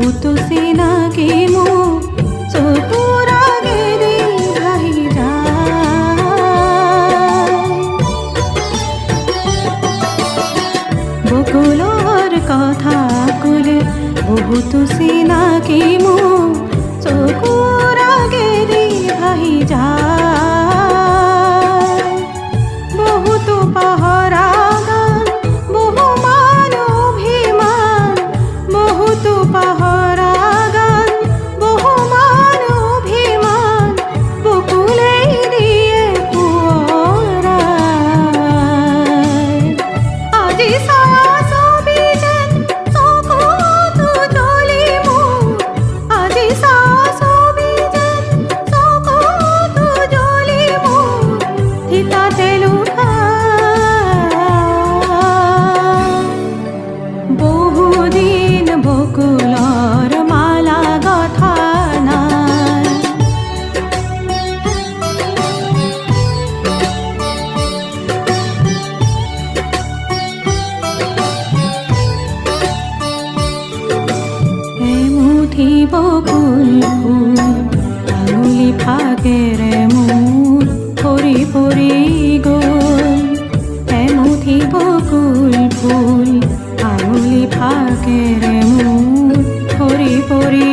বহুতো চিনাকি মোক চকুৰ আগেদি ভাহি যায়। বকুলৰ কথা ক'লে বহুতো চিনাকি মোক চকুৰ আগেদি ভাহি যায়। বহুতো পাহৰা গান, বহুমান অভিমান, বহুতো পাহৰা গান, বহুমান অভিমান, বকুলেই দিয়ে সোঁৱৰাই। আজি চাৱা ছবি যেন চকুতো জ্বলি মোৰ, আজি চাৱা ছবি যেন চকুতো জ্বলি মোৰ, থিতাতে বহুদিন বকুলৰ মালা গথা নাই। এমুঠি বকুল ফুল আঙুলি ফাকেৰে মোৰ পৰি পৰি গ'ল। এমুঠি বকুল ফুল আঙুলি ফাকেৰে মোৰ পৰি পৰি